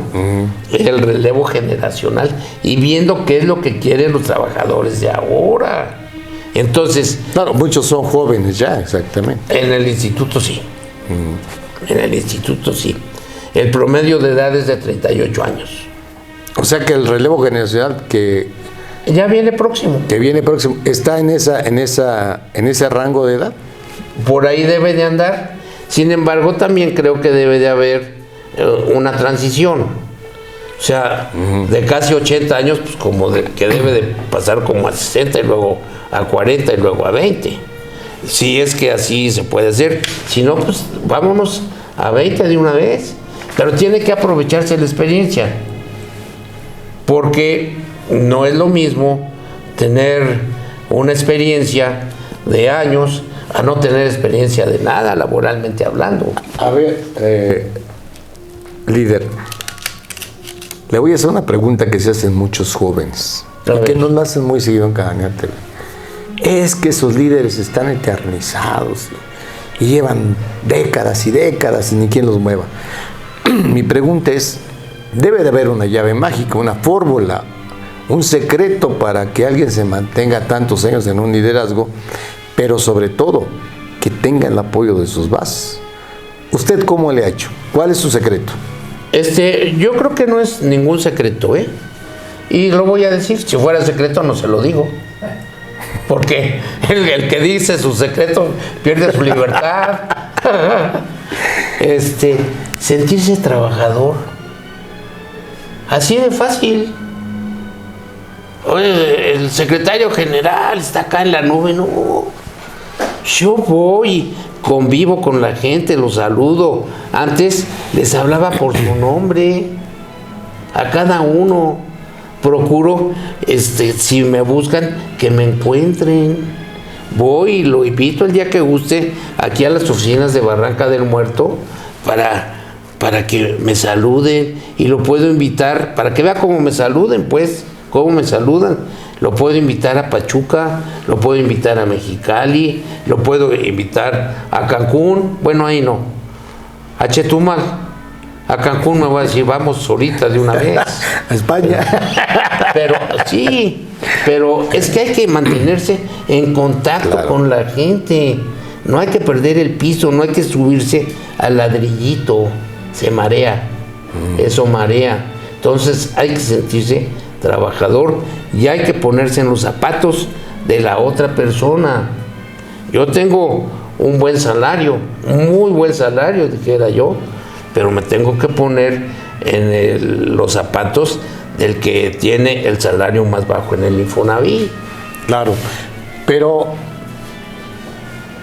el relevo generacional y viendo qué es lo que quieren los trabajadores de ahora. Entonces, claro, muchos son jóvenes ya, exactamente. En el instituto sí. En el instituto sí. el promedio de edad es de 38 años. O sea que el relevo generacional que Ya viene próximo. viene próximo está en ese rango de edad. Por ahí debe de andar. Sin embargo, también creo que debe de haber una transición. O sea, de casi 80 años, pues que debe de pasar como a 60 y luego a 40 y luego a 20. Si es que así se puede hacer. Si no, pues vámonos a 20 de una vez. Pero tiene que aprovecharse la experiencia. Porque no es lo mismo tener una experiencia de años a no tener experiencia de nada, laboralmente hablando. A ver, líder, le voy a hacer una pregunta que se hacen muchos jóvenes y que nos la hacen muy seguido en Cadena TV. Es que esos líderes están eternizados y llevan décadas y décadas y ni quien los mueva. Mi pregunta es, debe de haber una llave mágica, una fórmula, un secreto para que alguien se mantenga tantos años en un liderazgo, pero sobre todo que tenga el apoyo de sus bases. ¿Usted cómo le ha hecho? ¿Cuál es su secreto? Yo creo que no es ningún secreto, ¿eh? Y lo voy a decir, si fuera secreto no se lo digo. Porque el que dice su secreto pierde su libertad. Sentirse trabajador. Así de fácil. Oye, el secretario general está acá en la nube, no. Yo voy, convivo con la gente, los saludo. Antes les hablaba por su nombre, a cada uno. Procuro, si me buscan, que me encuentren. Voy y lo invito el día que guste aquí a las oficinas de Barranca del Muerto para que me saluden, y lo puedo invitar para que vea cómo me saluden, pues, cómo me saludan. Lo puedo invitar a Pachuca, lo puedo invitar a Mexicali, lo puedo invitar a Cancún, bueno, ahí no, a Chetumal. A Cancún me voy a decir, vamos ahorita de una vez. A España. Pero sí, pero es que hay que mantenerse en contacto con la gente. No hay que perder el piso, no hay que subirse al ladrillito. Se marea, eso marea. Entonces hay que sentirse trabajador y hay que ponerse en los zapatos de la otra persona. Yo tengo un buen salario, un muy buen salario, dijera yo, pero me tengo que poner en los zapatos del que tiene el salario más bajo en el Infonavit. Claro, pero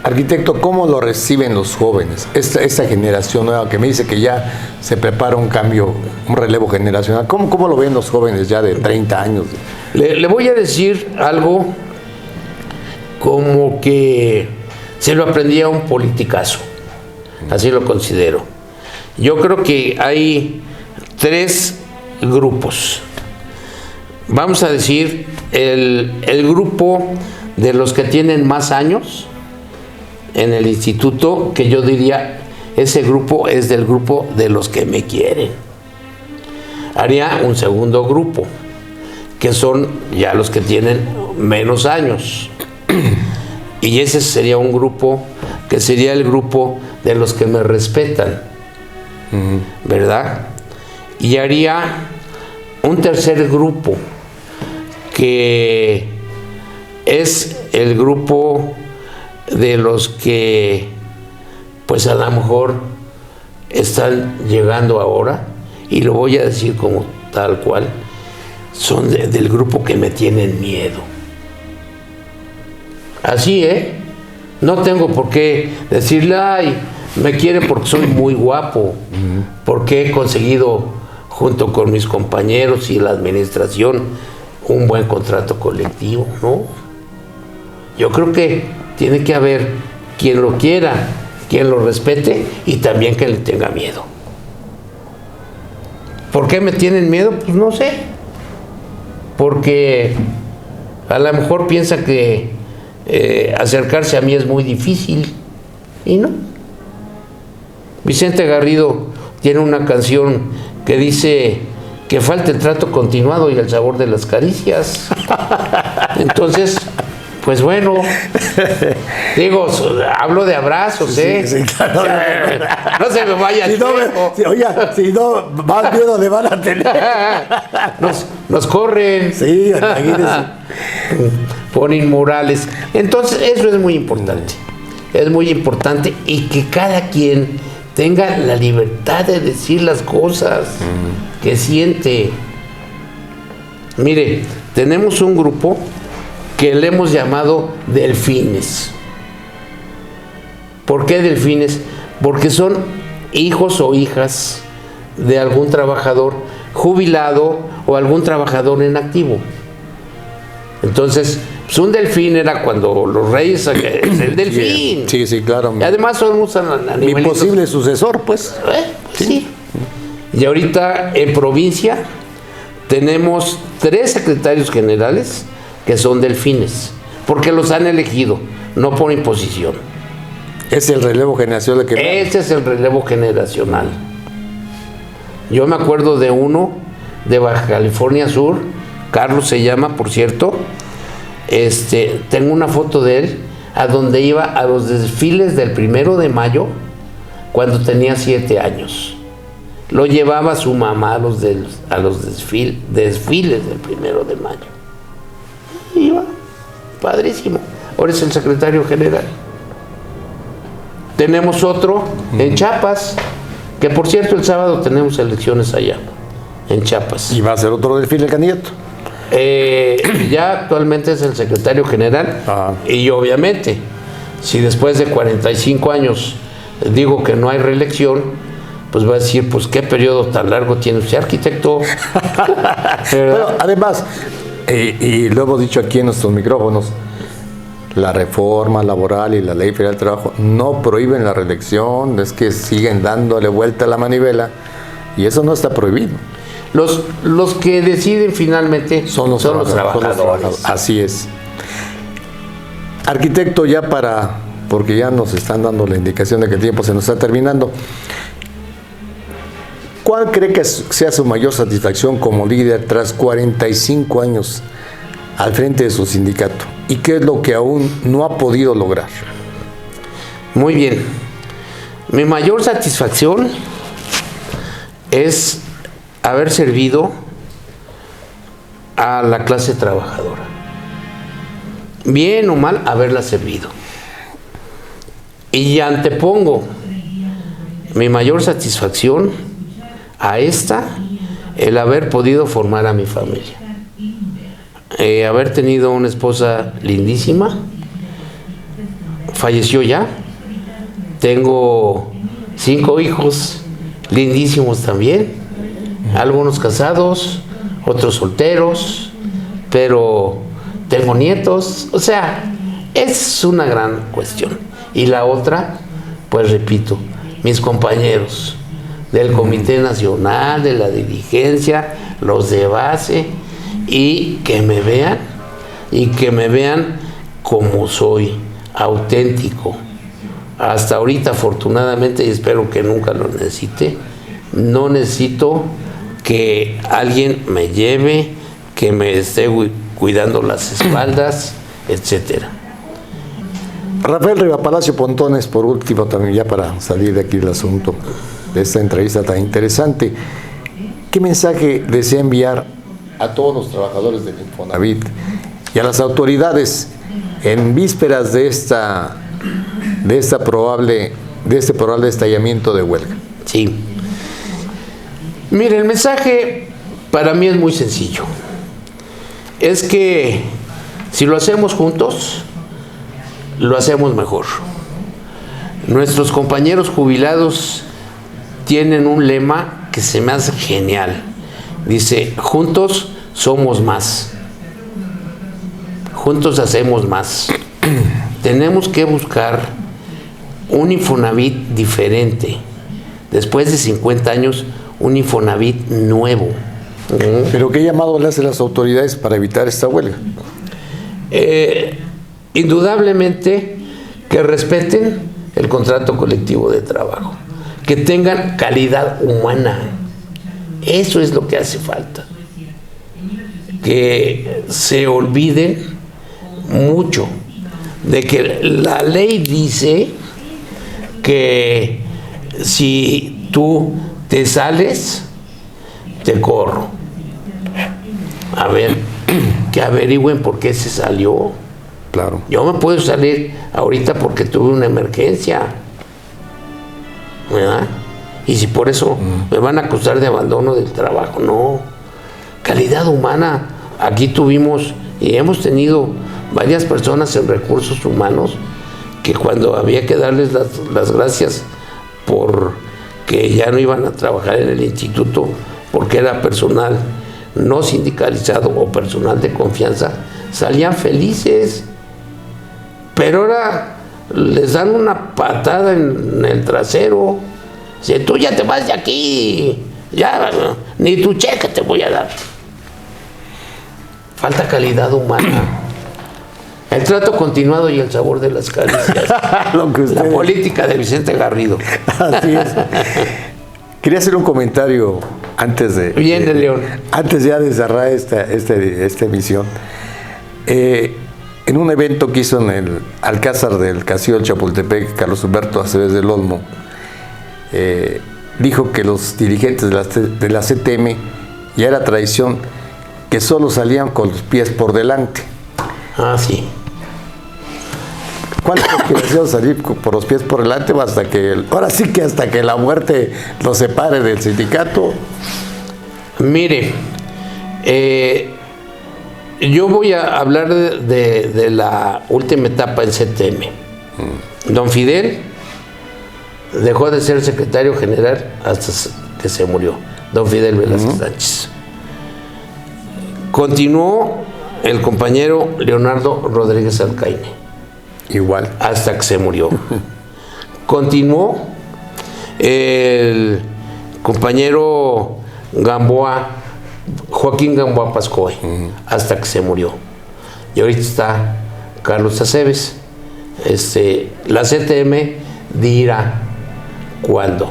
arquitecto, ¿cómo lo reciben los jóvenes? Esta generación nueva que me dice que ya se prepara un cambio, un relevo generacional. ¿Cómo lo ven los jóvenes ya de 30 años? Le voy a decir algo como que se lo aprendí a un politicazo, así lo considero. Yo creo que hay 3 grupos. Vamos a decir, el grupo de los que tienen más años en el instituto, que yo diría, ese grupo es del grupo de los que me quieren. Haría un segundo grupo, que son ya los que tienen menos años. Y ese sería un grupo que sería el grupo de los que me respetan, ¿verdad? Y haría un tercer grupo, que es el grupo de los que pues a lo mejor están llegando ahora, y lo voy a decir como tal cual, son del grupo que me tienen miedo. Así, no tengo por qué decirle, ay, me quiere porque soy muy guapo, porque he conseguido junto con mis compañeros y la administración un buen contrato colectivo, ¿no? Yo creo que tiene que haber quien lo quiera, quien lo respete y también que le tenga miedo. ¿Por qué me tienen miedo? Pues no sé. Porque a lo mejor piensan que acercarse a mí es muy difícil, y no. Vicente Garrido tiene una canción que dice que falta el trato continuado y el sabor de las caricias. Entonces, Pues bueno, digo, hablo de abrazos, ¿eh? Sí, claro. O sea, no se me vaya Si no, oye, si no, más miedo le van a tener. Nos corren. Sí, imagínese. Ponen murales. Entonces, eso es muy importante. Es muy importante y que cada quien tenga la libertad de decir las cosas que siente. Mire, tenemos un grupo que le hemos llamado delfines. ¿Por qué delfines? Porque son hijos o hijas de algún trabajador jubilado o algún trabajador en activo. Entonces, un delfín era cuando los reyes, el delfín. Sí, claro. Y además son unos Mi animalitos. posible sucesor, pues. Sí. Y ahorita en provincia tenemos 3 secretarios generales que son delfines, porque los han elegido, no por imposición. Es el relevo generacional que... Ese es el relevo generacional. Yo me acuerdo de uno de Baja California Sur, Carlos se llama, por cierto. Tengo una foto de él a donde iba a los desfiles del 1 de mayo cuando tenía 7 años. Lo llevaba su mamá a los desfiles del 1 de mayo. Iba, padrísimo. Ahora es el secretario general. Tenemos otro en Chiapas, que por cierto el sábado tenemos elecciones allá, en Chiapas. Y va a ser otro delfín el candidato. Ya actualmente es el secretario general. Y obviamente, si después de 45 años digo que no hay reelección, pues va a decir, pues qué periodo tan largo tiene usted, arquitecto. Pero además, y lo hemos dicho aquí en nuestros micrófonos, la reforma laboral y la ley federal del trabajo no prohíben la reelección, es que siguen dándole vuelta a la manivela y eso no está prohibido. Los que deciden finalmente son los trabajadores. Así es. Arquitecto, ya porque ya nos están dando la indicación de que el tiempo se nos está terminando, ¿cuál cree que sea su mayor satisfacción como líder tras 45 años al frente de su sindicato? ¿Y qué es lo que aún no ha podido lograr? Muy bien. Mi mayor satisfacción es haber servido a la clase trabajadora. Bien o mal, haberla servido. Y antepongo mi mayor satisfacción a el haber podido formar a mi familia. Haber tenido una esposa lindísima, falleció ya, tengo 5 hijos lindísimos también, algunos casados, otros solteros, pero tengo nietos, o sea, es una gran cuestión. Y la otra, pues repito, mis compañeros del Comité Nacional, de la dirigencia, los de base, y que me vean como soy, auténtico. Hasta ahorita, afortunadamente, y espero que nunca lo necesite, no necesito que alguien me lleve, que me esté cuidando las espaldas, etcétera. Rafael Riva Palacio Pontones, por último, también ya para salir de aquí del asunto de esta entrevista tan interesante, ¿qué mensaje desea enviar a todos los trabajadores del Infonavit y a las autoridades en vísperas de este probable estallamiento de huelga? Sí. Mire, el mensaje para mí es muy sencillo. Es que si lo hacemos juntos, lo hacemos mejor. Nuestros compañeros jubilados tienen un lema que se me hace genial. Dice, juntos somos más. Juntos hacemos más. Tenemos que buscar un Infonavit diferente. Después de 50 años, un Infonavit nuevo. ¿Pero qué llamado le hacen las autoridades para evitar esta huelga? Indudablemente que respeten el contrato colectivo de trabajo, que tengan calidad humana. Eso es lo que hace falta. Que se olviden mucho de que la ley dice que si tú te sales, te corro. A ver, que averigüen por qué se salió. Claro. Yo me puedo salir ahorita porque tuve una emergencia, ¿verdad? Y si por eso me van a acusar de abandono del trabajo, no. Calidad humana. Aquí tuvimos y hemos tenido varias personas en recursos humanos que cuando había que darles las gracias por que ya no iban a trabajar en el instituto porque era personal no sindicalizado o personal de confianza, salían felices. Pero ahora les dan una patada en el trasero. Si tú ya te vas de aquí, ya ni tu cheque te voy a dar. Falta calidad humana. El trato continuado y el sabor de las caricias. La política de Vicente Garrido. Así es. Quería hacer un comentario antes de... Viene, León. Antes ya de cerrar esta emisión. En un evento que hizo en el Alcázar del Castillo del Chapultepec, Carlos Humberto Aceves del Olmo, dijo que los dirigentes de la CTM ya era tradición que solo salían con los pies por delante. Ah, sí. ¿Cuántos quisieron salir por los pies por delante? Ahora sí que hasta que la muerte los separe del sindicato. Mire, yo voy a hablar de la última etapa en CTM. Don Fidel dejó de ser secretario general hasta que se murió. Don Fidel Velázquez Sánchez. Continuó el compañero Leonardo Rodríguez Alcaine. Igual. Hasta que se murió. Continuó el compañero Joaquín Gamboa Pascoe, hasta que se murió. Y ahorita está Carlos Aceves. La CTM dirá cuándo.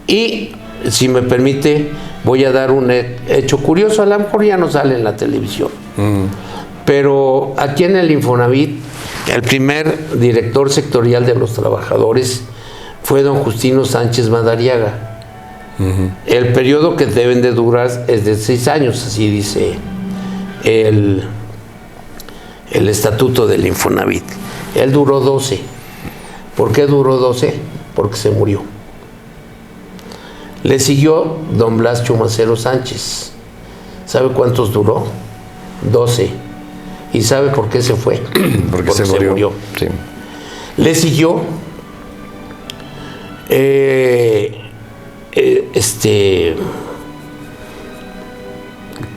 Y si me permite, voy a dar un hecho curioso. A lo mejor ya no sale en la televisión. Pero aquí en el Infonavit, el primer director sectorial de los trabajadores fue don Justino Sánchez Madariaga. El periodo que deben de durar es de 6 años, así dice el estatuto del Infonavit. Él duró 12. ¿Por qué duró 12? Porque se murió. Le siguió don Blas Chumacero Sánchez. ¿Sabe cuántos duró? 12. ¿Y sabe por qué se fue? Porque se murió. Sí. Le siguió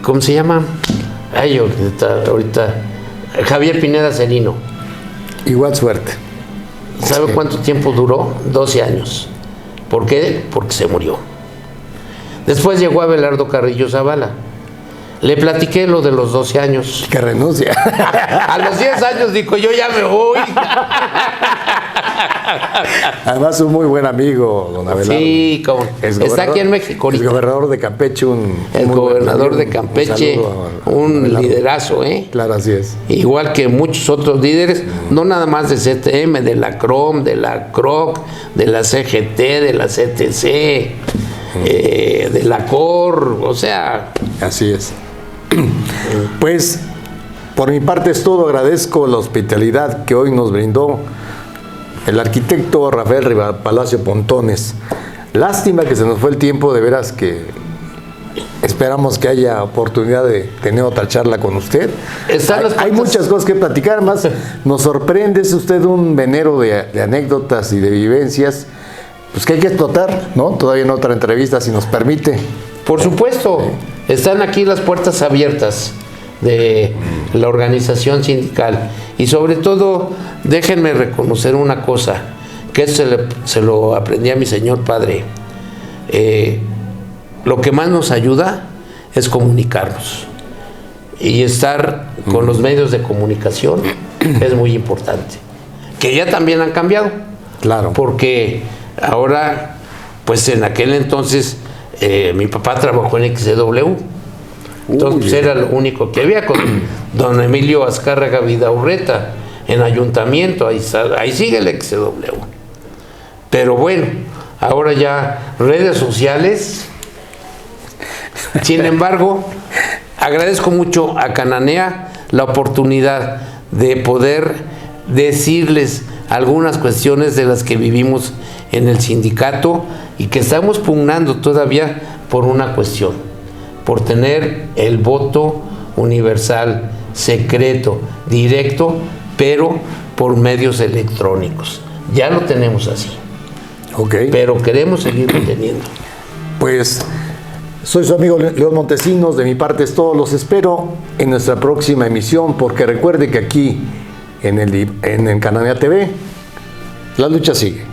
¿cómo se llama? Ay, ahorita Javier Pineda Cerino. Igual suerte. ¿Sabe cuánto tiempo duró? 12 años. ¿Por qué? Porque se murió. Después llegó Abelardo Carrillo Zavala. Le platiqué lo de los 12 años. Que renuncia. A los 10 años dijo, yo ya me voy. Además, un muy buen amigo, don Abelardo. Sí, como está aquí en México ahorita. El gobernador de Campeche, el gobernador de Campeche, un liderazo, ¿eh? Claro, así es. Igual que muchos otros líderes, no nada más de CTM, de la CROM, de la CROC, de la CGT, de la CTC, de la COR, o sea. Así es. Pues, por mi parte es todo. Agradezco la hospitalidad que hoy nos brindó el arquitecto Rafael Rivapalacio Pontones. Lástima que se nos fue el tiempo, de veras que esperamos que haya oportunidad de tener otra charla con usted. Hay muchas cosas que platicar, más nos sorprende, es usted un venero de anécdotas y de vivencias, pues que hay que explotar, ¿no? Todavía en otra entrevista, si nos permite. Por supuesto, están aquí las puertas abiertas de la organización sindical. Y sobre todo, déjenme reconocer una cosa, que se lo aprendí a mi señor padre. Lo que más nos ayuda es comunicarnos. Y estar con los medios de comunicación es muy importante. Que ya también han cambiado. Claro. Porque ahora, pues en aquel entonces, mi papá trabajó en XCW. Entonces pues, era lo único que había con don Emilio Azcárraga Vidaurreta en ayuntamiento, ahí sigue el XW. Pero bueno, ahora ya redes sociales. Sin embargo, agradezco mucho a Cananea la oportunidad de poder decirles algunas cuestiones de las que vivimos en el sindicato y que estamos pugnando todavía por una cuestión, por tener el voto universal, secreto, directo, pero por medios electrónicos. Ya lo tenemos así. Okay. Pero queremos seguirlo teniendo. Pues soy su amigo León Montesinos, de mi parte es todo, los espero en nuestra próxima emisión, porque recuerde que aquí en Cananea TV la lucha sigue.